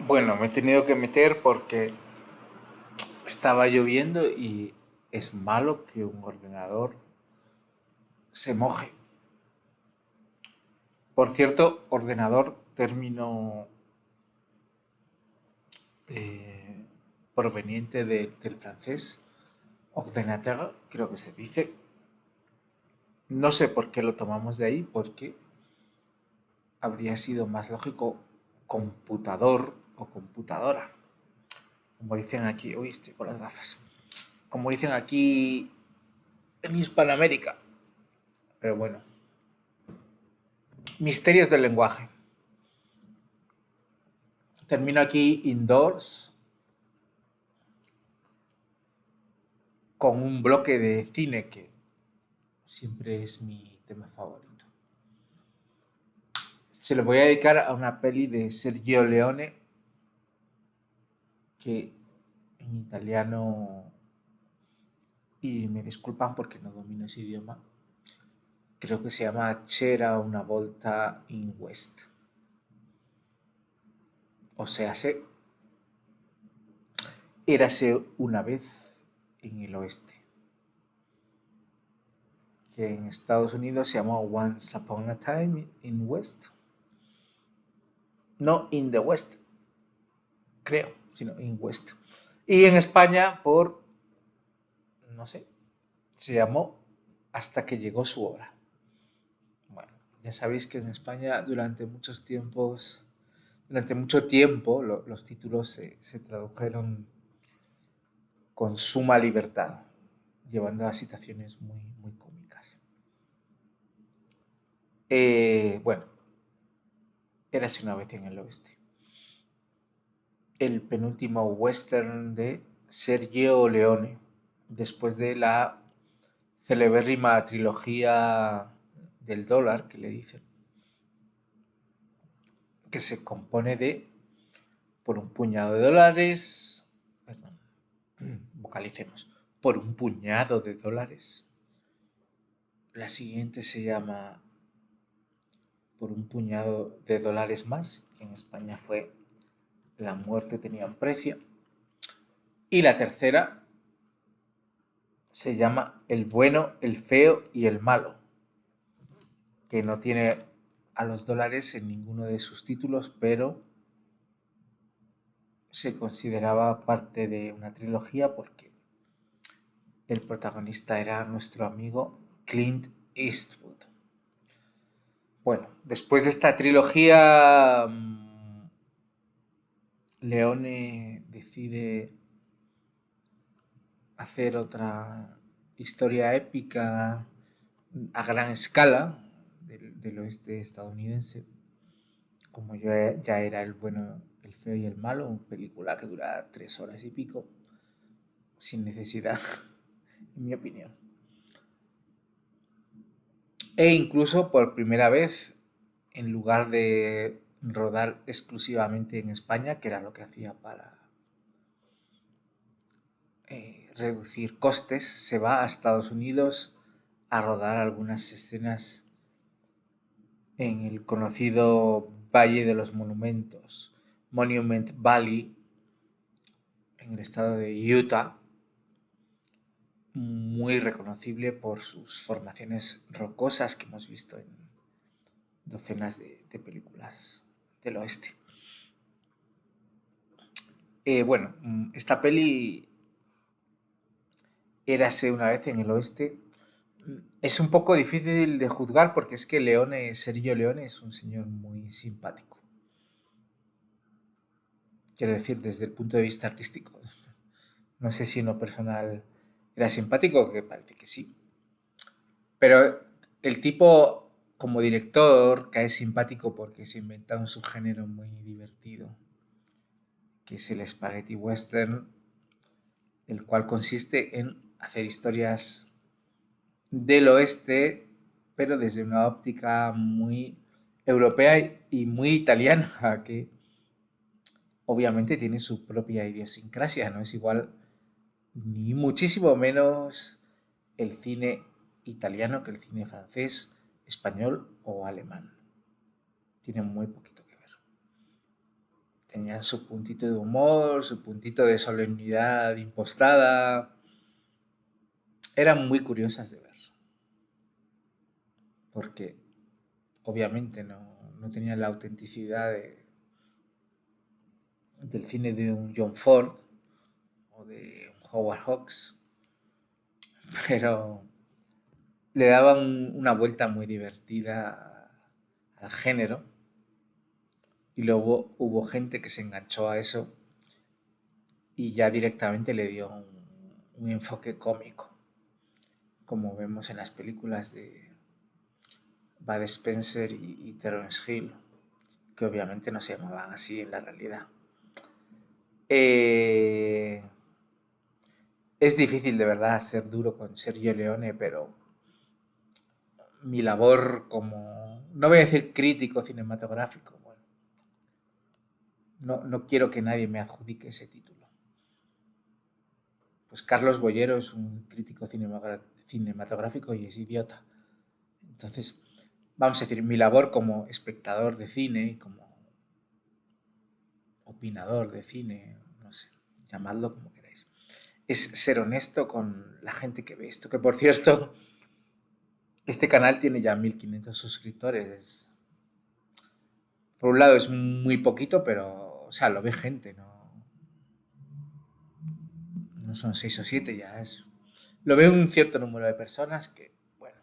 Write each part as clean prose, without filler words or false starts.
Bueno, me he tenido que meter porque estaba lloviendo y es malo que un ordenador se moje. Por cierto, ordenador, término eh, proveniente del francés, ordinateur, creo que se dice. No sé por qué lo tomamos de ahí, porque habría sido más lógico computador o computadora. Como dicen aquí, uy, estoy con las gafas. Como dicen aquí en Hispanoamérica. Pero bueno, misterios del lenguaje. Termino aquí indoors con un bloque de cine que siempre es mi tema favorito. Se lo voy a dedicar a una peli de Sergio Leone que en italiano, y me disculpan porque no domino ese idioma, creo que se llama C'era una volta in West. O sea, érase una vez en el oeste, que en Estados Unidos se llamó Once Upon a Time in West. No in the West, creo, sino in West. Y en España, no sé, se llamó Hasta que llegó su hora. Bueno, ya sabéis que en España durante mucho tiempo los títulos se tradujeron con suma libertad, llevando a situaciones muy, muy cómicas. Bueno, érase una vez en el oeste. El penúltimo western de Sergio Leone, después de la celebérrima trilogía del dólar, que le dicen, que se compone de Por un puñado de dólares, perdón, vocalicemos, Por un puñado de dólares. La siguiente se llama Por un puñado de dólares más, que en España fue La muerte tenía un precio. Y la tercera se llama El bueno, el feo y el malo, que no tiene a los dólares en ninguno de sus títulos, pero se consideraba parte de una trilogía porque el protagonista era nuestro amigo Clint Eastwood. Bueno, después de esta trilogía, Leone decide hacer otra historia épica a gran escala del oeste estadounidense, como ya era El bueno, el feo y el malo, una película que dura 3 horas y pico, sin necesidad, en mi opinión. E incluso por primera vez, en lugar de rodar exclusivamente en España, que era lo que hacía para reducir costes, se va a Estados Unidos a rodar algunas escenas en el conocido Valle de los Monumentos, Monument Valley, en el estado de Utah, muy reconocible por sus formaciones rocosas que hemos visto en docenas de películas del oeste. Bueno, esta peli Érase una vez en el oeste. Es un poco difícil de juzgar porque es que Sergio Leone es un señor muy simpático. Quiero decir, desde el punto de vista artístico. No sé si en lo personal era simpático, que parece que sí. Pero el tipo, como director, cae simpático porque se inventa un subgénero muy divertido, que es el spaghetti western, el cual consiste en hacer historias del oeste, pero desde una óptica muy europea y muy italiana, que obviamente tiene su propia idiosincrasia, no es igual ni muchísimo menos el cine italiano que el cine francés, español o alemán. Tiene muy poquito que ver. tenían su puntito de humor, su puntito de solemnidad impostada. Eran muy curiosas de ver, porque obviamente no tenían la autenticidad del cine de un John Ford o de un Howard Hawks, pero le daban una vuelta muy divertida al género, y luego hubo gente que se enganchó a eso y ya directamente le dio un enfoque cómico, como vemos en las películas de Bud Spencer y Terence Hill, que obviamente no se llamaban así en la realidad. Eh, es difícil de verdad ser duro con Sergio Leone, pero mi labor como, no voy a decir crítico cinematográfico, bueno, no quiero que nadie me adjudique ese título. Pues Carlos Boyero es un crítico cinematográfico y es idiota. Entonces, vamos a decir, mi labor como espectador de cine y como opinador de cine, no sé, llamadlo como queráis, es ser honesto con la gente que ve esto. Que por cierto, este canal tiene ya 1500 suscriptores. Por un lado es muy poquito, pero, o sea, lo ve gente, no son 6 o 7, ya es. Lo ve un cierto número de personas que, bueno,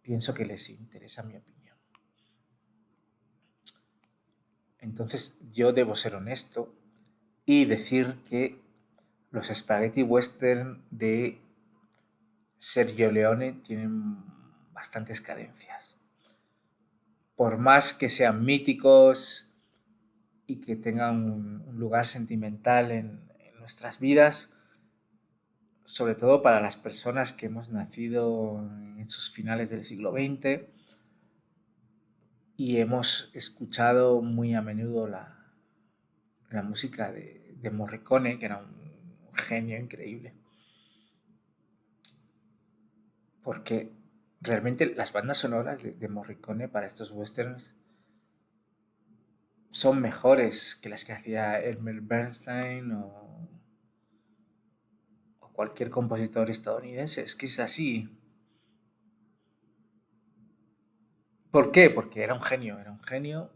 pienso que les interesa mi opinión. Entonces, yo debo ser honesto y decir que los spaghetti western de Sergio Leone tienen bastantes carencias. Por más que sean míticos y que tengan un lugar sentimental en nuestras vidas, sobre todo para las personas que hemos nacido en esos finales del siglo XX y hemos escuchado muy a menudo la música de Morricone, que era un genio increíble. Porque realmente las bandas sonoras de Morricone para estos westerns son mejores que las que hacía Elmer Bernstein o cualquier compositor estadounidense. Es que es así. ¿Por qué? Porque era un genio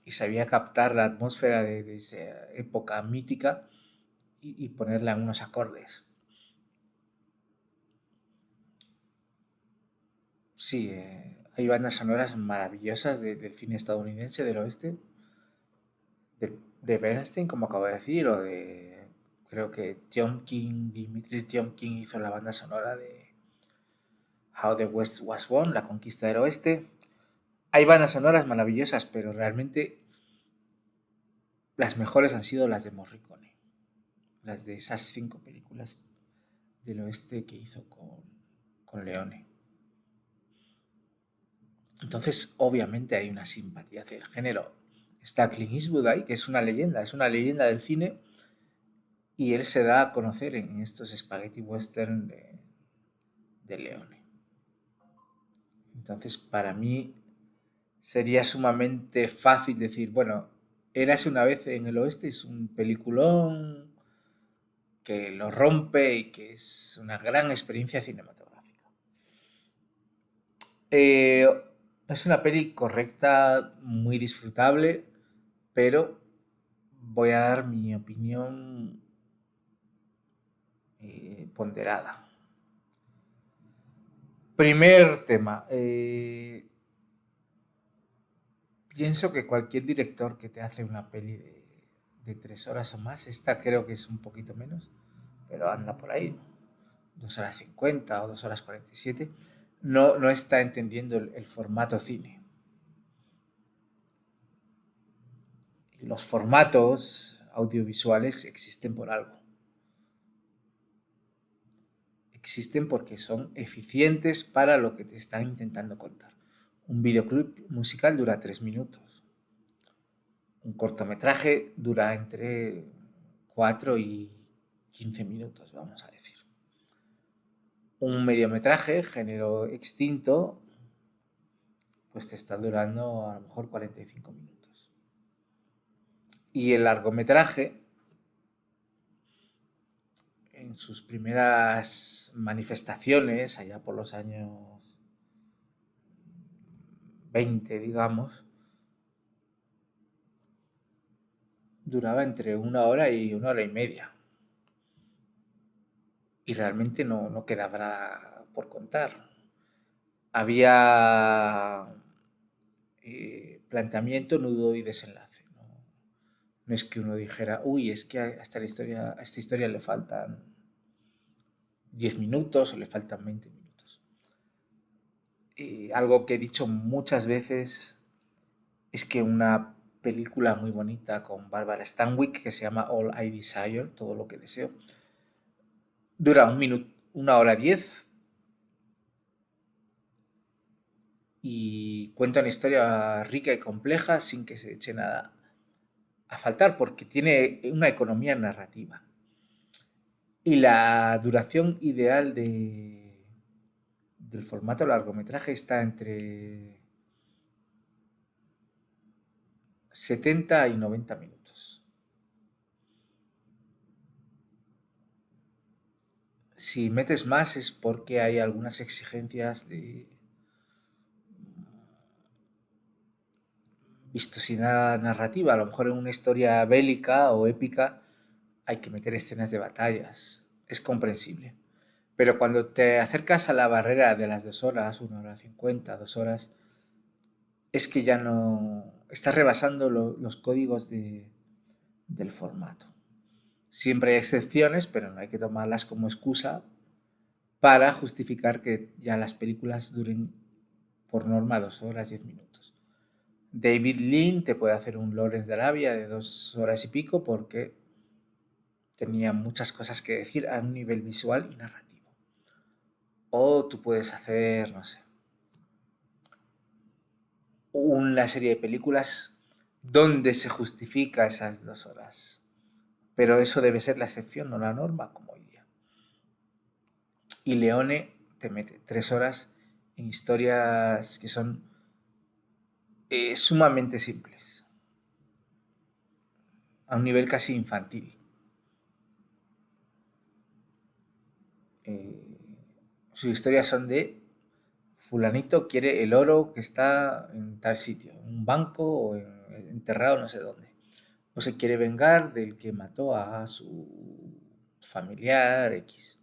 y sabía captar la atmósfera de esa época mítica y ponerla en unos acordes. Sí, hay bandas sonoras maravillosas del cine estadounidense del oeste, de Bernstein, como acabo de decir, o de, creo que Dimitri Tiomkin hizo la banda sonora de How the West Was Won, La Conquista del Oeste. Hay bandas sonoras maravillosas, pero realmente las mejores han sido las de Morricone, las de esas 5 películas del oeste que hizo con Leone. Entonces, obviamente hay una simpatía hacia el género. Está Clint Eastwood ahí, que es una leyenda del cine, y él se da a conocer en estos spaghetti western de Leone. Entonces, para mí sería sumamente fácil decir, bueno, Érase una vez en el oeste es un peliculón que lo rompe y que es una gran experiencia cinematográfica. Eh, es una peli correcta, muy disfrutable, pero voy a dar mi opinión ponderada. Primer tema. Pienso que cualquier director que te hace una peli de 3 horas o más, esta creo que es un poquito menos, pero anda por ahí, 2 horas 50 o 2 horas 47, no está entendiendo el formato cine. Los formatos audiovisuales existen por algo. Existen porque son eficientes para lo que te están intentando contar. Un videoclip musical dura 3 minutos. Un cortometraje dura entre 4 y 15 minutos, vamos a decir. Un mediometraje, género extinto, pues te está durando a lo mejor 45 minutos. Y el largometraje, en sus primeras manifestaciones, allá por los años 20, digamos, duraba entre 1 hora y 1 hora y media. Y realmente no quedaba nada por contar. Había planteamiento, nudo y desenlace. No es que uno dijera, uy, es que a esta historia le faltan 10 minutos o le faltan 20 minutos. Algo que he dicho muchas veces es que una película muy bonita con Barbara Stanwyck que se llama All I Desire, todo lo que deseo, dura 1 hora 10 y cuenta una historia rica y compleja sin que se eche nada a faltar porque tiene una economía narrativa. Y la duración ideal del formato largometraje está entre 70 y 90 minutos. Si metes más es porque hay algunas exigencias de vistosidad narrativa. A lo mejor en una historia bélica o épica hay que meter escenas de batallas. Es comprensible. Pero cuando te acercas a la barrera de las 2 horas, 1 hora 50, 2 horas, es que ya no estás rebasando los códigos del formato. Siempre hay excepciones, pero no hay que tomarlas como excusa para justificar que ya las películas duren por norma 2 horas 10 minutos. David Lean te puede hacer un Lawrence de Arabia de 2 horas y pico porque tenía muchas cosas que decir a un nivel visual y narrativo. O tú puedes hacer, no sé, una serie de películas donde se justifica esas 2 horas. Pero eso debe ser la excepción, no la norma, como hoy día. Y Leone te mete 3 horas en historias que son sumamente simples, a un nivel casi infantil. Sus historias son de fulanito quiere el oro que está en tal sitio, en un banco o enterrado no sé dónde. O se quiere vengar del que mató a su familiar X.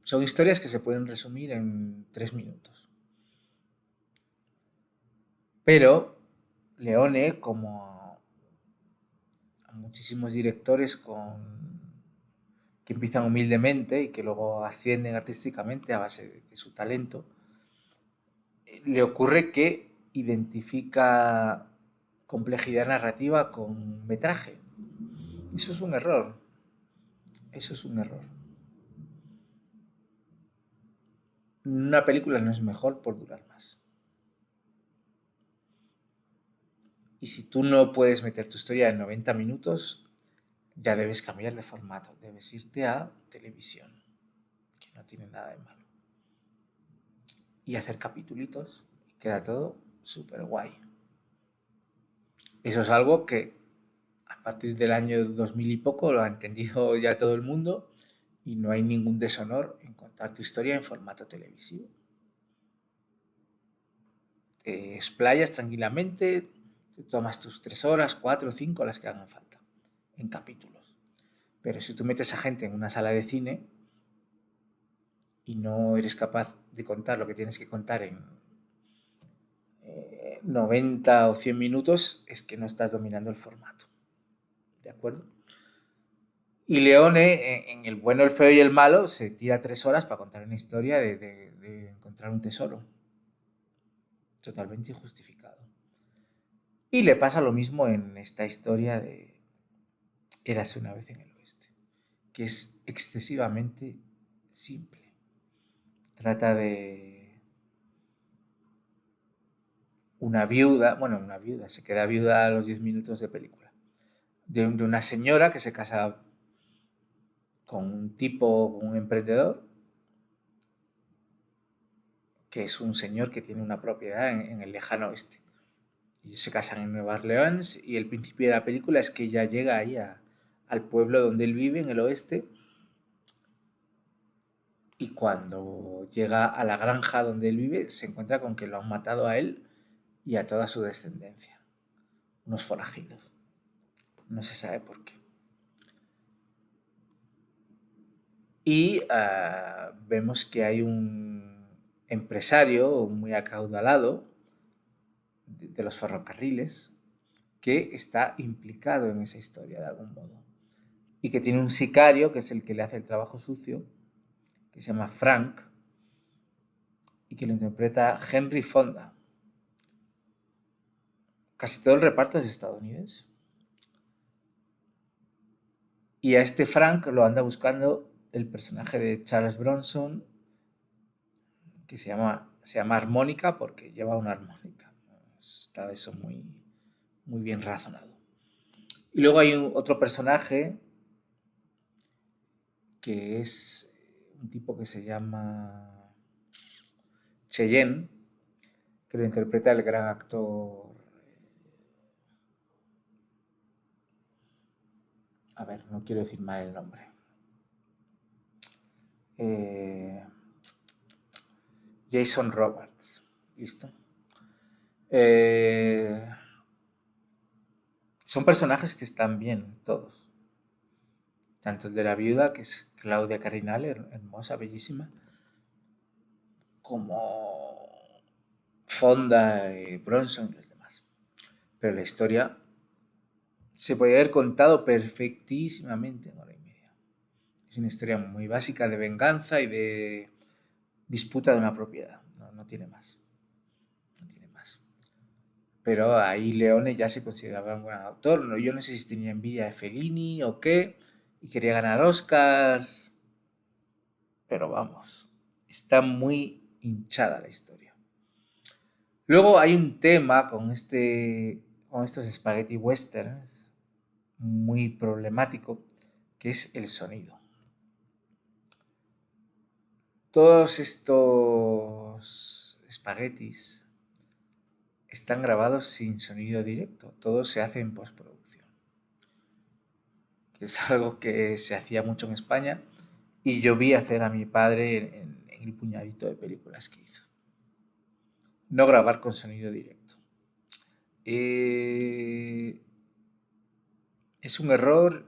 Son historias que se pueden resumir en 3 minutos. Pero Leone, como a muchísimos directores que empiezan humildemente y que luego ascienden artísticamente a base de su talento, le ocurre que identifica complejidad narrativa con metraje. Eso es un error. Eso es un error. Una película no es mejor por durar más. Y si tú no puedes meter tu historia en 90 minutos, ya debes cambiar de formato. Debes irte a televisión, que no tiene nada de malo. Y hacer capitulitos y queda todo súper guay. Eso es algo que a partir del año 2000 y poco lo ha entendido ya todo el mundo y no hay ningún deshonor en contar tu historia en formato televisivo. Te explayas tranquilamente, te tomas tus 3 horas, 4, 5, las que hagan falta, en capítulos. Pero si tú metes a gente en una sala de cine y no eres capaz de contar lo que tienes que contar en 90 o 100 minutos, es que no estás dominando el formato. ¿De acuerdo? Y Leone, en El bueno, el feo y el malo, se tira 3 horas para contar una historia de encontrar un tesoro. Totalmente injustificado. Y le pasa lo mismo en esta historia de Érase una vez en el oeste, que es excesivamente simple. Trata de una viuda, se queda viuda a los 10 minutos de película, de una señora que se casa con un tipo, un emprendedor, que es un señor que tiene una propiedad en el lejano oeste. Y se casan en Nueva Orleans y el principio de la película es que ella llega ahí al pueblo donde él vive, en el oeste, y cuando llega a la granja donde él vive se encuentra con que lo han matado a él y a toda su descendencia, unos forajidos. No se sabe por qué. Y vemos que hay un empresario muy acaudalado de los ferrocarriles que está implicado en esa historia de algún modo. Y que tiene un sicario, que es el que le hace el trabajo sucio, que se llama Frank, y que lo interpreta Henry Fonda. Casi todo el reparto es estadounidense. Y a este Frank lo anda buscando el personaje de Charles Bronson, que se llama armónica porque lleva una armónica. Está eso muy bien razonado. Y luego hay otro personaje que es un tipo que se llama Cheyenne, que lo interpreta el gran actor. A ver, no quiero decir mal el nombre. Eh, Jason Roberts. ¿Listo? Son personajes que están bien, todos. Tanto el de la viuda, que es Claudia Cardinal, hermosa, bellísima, como Fonda, Bronson y los demás. Pero la historia se puede haber contado perfectísimamente en hora y media. Es una historia muy básica de venganza y de disputa de una propiedad. No tiene más. No tiene más. Pero ahí Leone ya se consideraba un buen autor. Yo no sé si tenía envidia de Fellini o qué, y quería ganar Oscars. Pero vamos, está muy hinchada la historia. Luego hay un tema con estos spaghetti westerns muy problemático, que es el sonido. Todos estos espaguetis están grabados sin sonido directo, todo se hace en postproducción, que es algo que se hacía mucho en España y yo vi hacer a mi padre en el puñadito de películas que hizo. No grabar con sonido directo. Es un error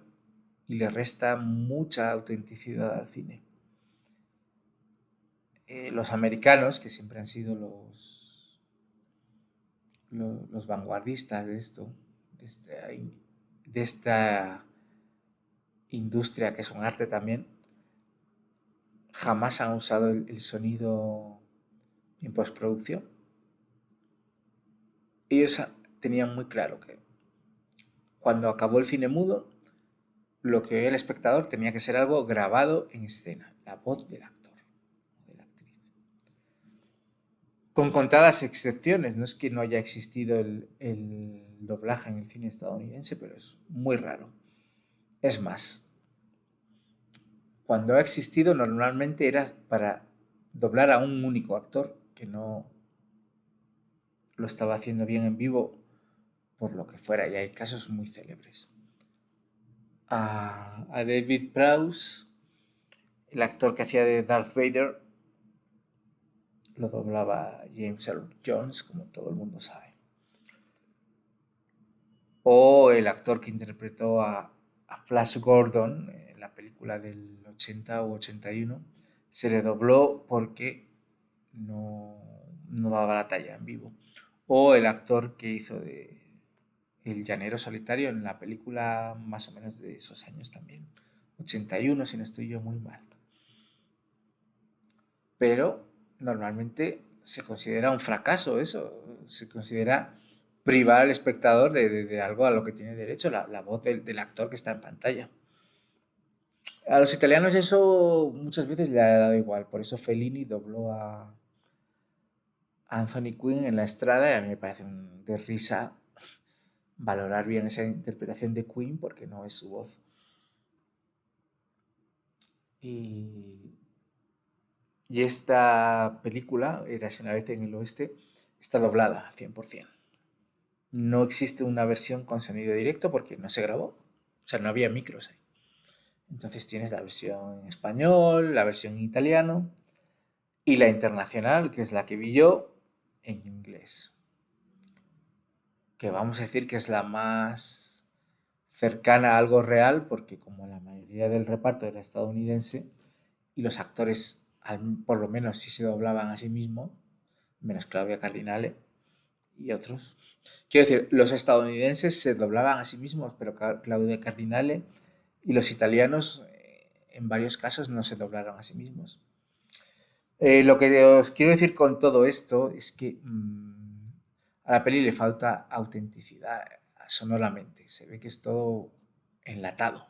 y le resta mucha autenticidad al cine. Los americanos, que siempre han sido los vanguardistas de esto, de esta industria que es un arte también, jamás han usado el sonido en postproducción. Ellos tenían muy claro que cuando acabó el cine mudo, lo que veía el espectador tenía que ser algo grabado en escena, la voz del actor o de la actriz. Con contadas excepciones, no es que no haya existido el doblaje en el cine estadounidense, pero es muy raro. Es más, cuando ha existido normalmente era para doblar a un único actor que no lo estaba haciendo bien en vivo por lo que fuera, y hay casos muy célebres. A David Prowse, el actor que hacía de Darth Vader, lo doblaba James Earl Jones, como todo el mundo sabe. O el actor que interpretó a Flash Gordon en la película del 80 o 81, se le dobló porque no daba la talla en vivo. O el actor que hizo de El Llanero Solitario en la película más o menos de esos años también. 81, si no estoy yo muy mal. Pero normalmente se considera un fracaso eso. Se considera privar al espectador de algo a lo que tiene derecho, la voz del actor que está en pantalla. A los italianos eso muchas veces le ha dado igual. Por eso Fellini dobló a Anthony Quinn en La Estrada y a mí me parece de risa valorar bien esa interpretación de Queen porque no es su voz. Y esta película, Érase una vez en el oeste, está doblada al 100%. no existe una versión con sonido directo porque no se grabó. O sea, no había micros ahí. Entonces tienes la versión en español, la versión en italiano y la internacional, que es la que vi yo, en inglés. Que vamos a decir que es la más cercana a algo real, porque como la mayoría del reparto era estadounidense y los actores, por lo menos, sí se doblaban a sí mismos, menos Claudia Cardinale y otros. Quiero decir, los estadounidenses se doblaban a sí mismos, pero Claudia Cardinale y los italianos, en varios casos, no se doblaron a sí mismos. Lo que os quiero decir con todo esto es que a la peli le falta autenticidad sonoramente. Se ve que es todo enlatado.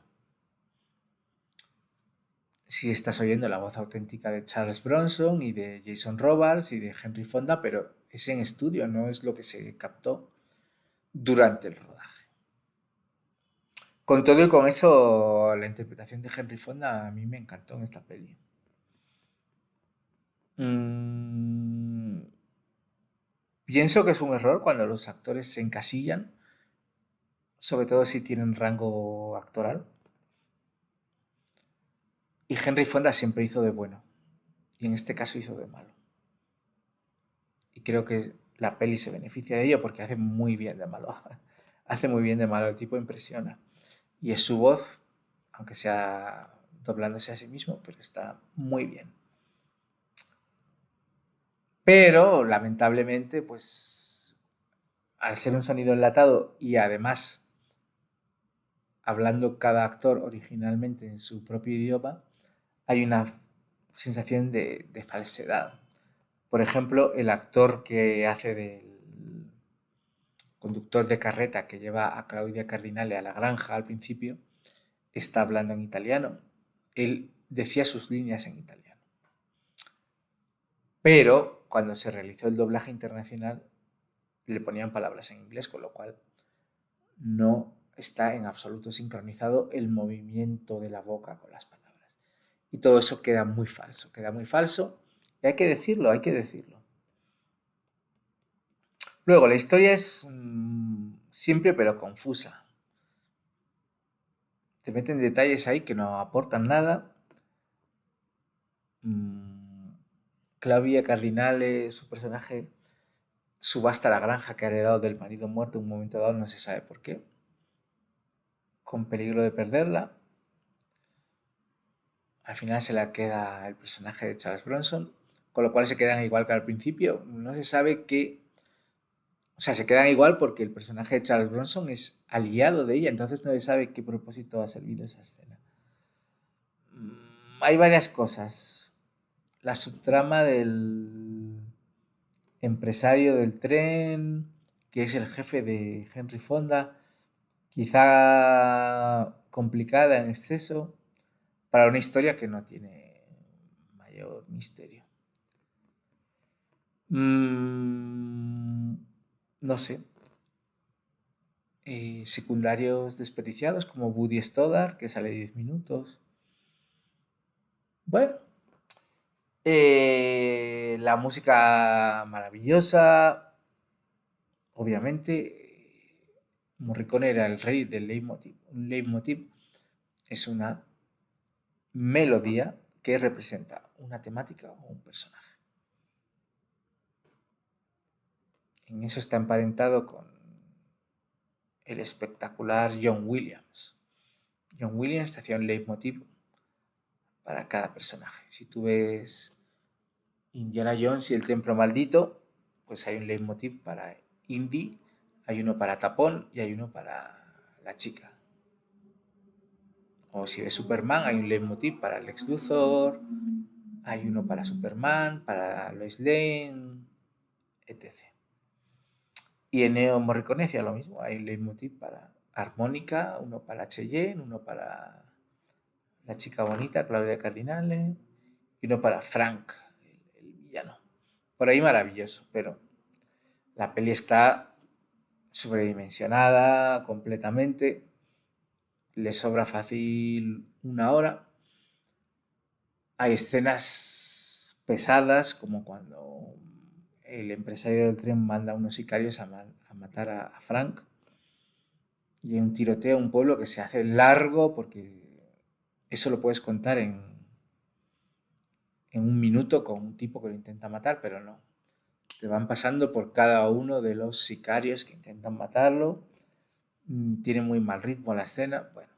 Sí estás oyendo la voz auténtica de Charles Bronson y de Jason Robards y de Henry Fonda, pero es en estudio, no es lo que se captó durante el rodaje. Con todo y con eso, la interpretación de Henry Fonda a mí me encantó en esta peli. Pienso que es un error cuando los actores se encasillan, sobre todo si tienen rango actoral. Y Henry Fonda siempre hizo de bueno, y en este caso hizo de malo. Y creo que la peli se beneficia de ello porque hace muy bien de malo. Hace muy bien de malo, el tipo impresiona. Y es su voz, aunque sea doblándose a sí mismo, pero está muy bien. Pero, lamentablemente, pues al ser un sonido enlatado y además hablando cada actor originalmente en su propio idioma, hay una sensación de falsedad. Por ejemplo, el actor que hace del conductor de carreta que lleva a Claudia Cardinale a la granja al principio, está hablando en italiano. Él decía sus líneas en italiano. Pero cuando se realizó el doblaje internacional, le ponían palabras en inglés, con lo cual no está en absoluto sincronizado el movimiento de la boca con las palabras. Y todo eso queda muy falso. Y hay que decirlo, hay que decirlo. Luego, la historia es simple pero confusa. Te meten detalles ahí que no aportan nada. Claudia Cardinale, su personaje, subasta la granja que ha heredado del marido muerto en un momento dado, no se sabe por qué, con peligro de perderla. Al final se la queda el personaje de Charles Bronson, con lo cual se quedan igual que al principio. No se sabe qué. O sea, se quedan igual porque el personaje de Charles Bronson es aliado de ella, entonces no se sabe qué propósito ha servido esa escena. Hay varias cosas. La subtrama del empresario del tren, que es el jefe de Henry Fonda, quizá complicada en exceso para una historia que no tiene mayor misterio. No sé. Secundarios desperdiciados como Woody Stoddard, que sale 10 minutos. Bueno, la música maravillosa, obviamente. Morricone era el rey del leitmotiv. Un leitmotiv es una melodía que representa una temática o un personaje. En eso está emparentado con el espectacular John Williams. John Williams hacía un leitmotiv para cada personaje. Si tú ves Indiana Jones y el Templo Maldito, pues hay un leitmotiv para Indy, hay uno para Tapón y hay uno para la chica. O si ves Superman, hay un leitmotiv para Lex Luthor, hay uno para Superman, para Lois Lane, etc. Y en Neo Morricone hacía lo mismo, hay un leitmotiv para Armónica, uno para Cheyenne, uno para la chica bonita, Claudia Cardinale, y uno para Frank, el villano. Por ahí maravilloso, pero la peli está sobredimensionada completamente, le sobra fácil una hora. Hay escenas pesadas, como cuando el empresario del tren manda a unos sicarios a matar a Frank. Y hay un tiroteo en un pueblo que se hace largo porque eso lo puedes contar en un minuto con un tipo que lo intenta matar, pero no. Te van pasando por cada uno de los sicarios que intentan matarlo. Tiene muy mal ritmo la escena. Bueno,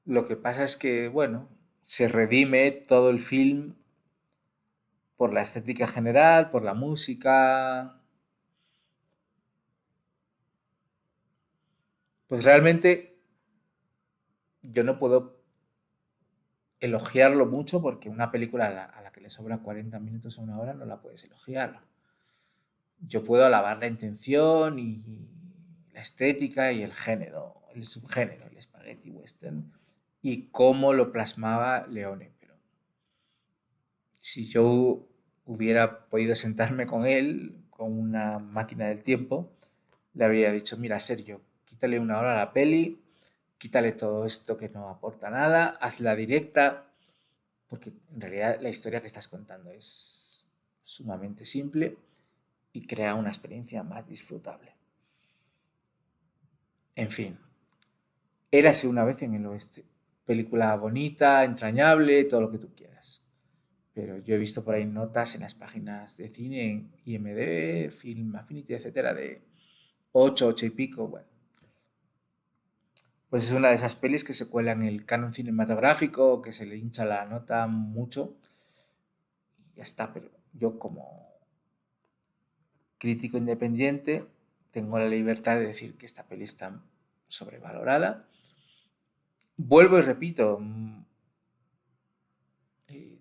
lo que pasa es que, bueno, se redime todo el film por la estética general, por la música. Pues realmente yo no puedo elogiarlo mucho porque una película a la que le sobra 40 minutos o una hora no la puedes elogiar. Yo puedo alabar la intención y la estética y el género, el subgénero, el spaghetti western y cómo lo plasmaba Leone. Pero si yo hubiera podido sentarme con él, con una máquina del tiempo, le habría dicho, mira, Sergio, quítale una hora a la peli, quítale todo esto que no aporta nada, hazla directa, porque en realidad la historia que estás contando es sumamente simple y crea una experiencia más disfrutable. En fin, Érase una vez en el oeste. Película bonita, entrañable, todo lo que tú quieras. Pero yo he visto por ahí notas en las páginas de cine, en IMDb, Film Affinity, etcétera, de 8, 8 y pico. Bueno, pues es una de esas pelis que se cuela en el canon cinematográfico, que se le hincha la nota mucho y ya está. Pero yo como crítico independiente tengo la libertad de decir que esta peli está sobrevalorada. Vuelvo y repito,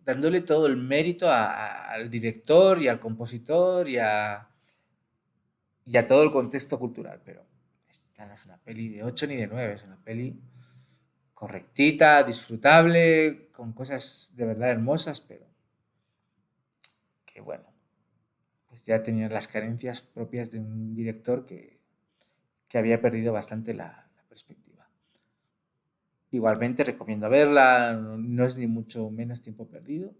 dándole todo el mérito al director y al compositor y a todo el contexto cultural, pero esta no es una peli de 8 ni de 9, es una peli correctita, disfrutable, con cosas de verdad hermosas, pero que bueno, pues ya tenía las carencias propias de un director que había perdido bastante la perspectiva. Igualmente recomiendo verla, no es ni mucho menos tiempo perdido.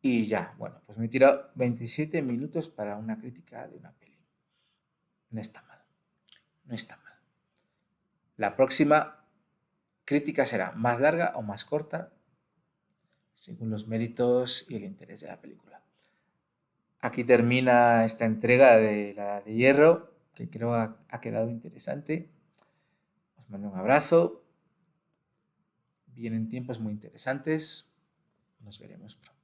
Y ya, bueno, pues me he tirado 27 minutos para una crítica de una peli. No está mal, no está mal. La próxima crítica será más larga o más corta, según los méritos y el interés de la película. Aquí termina esta entrega de la Edad de Hierro, que creo ha quedado interesante. Os mando un abrazo. Vienen tiempos muy interesantes. Nos veremos pronto.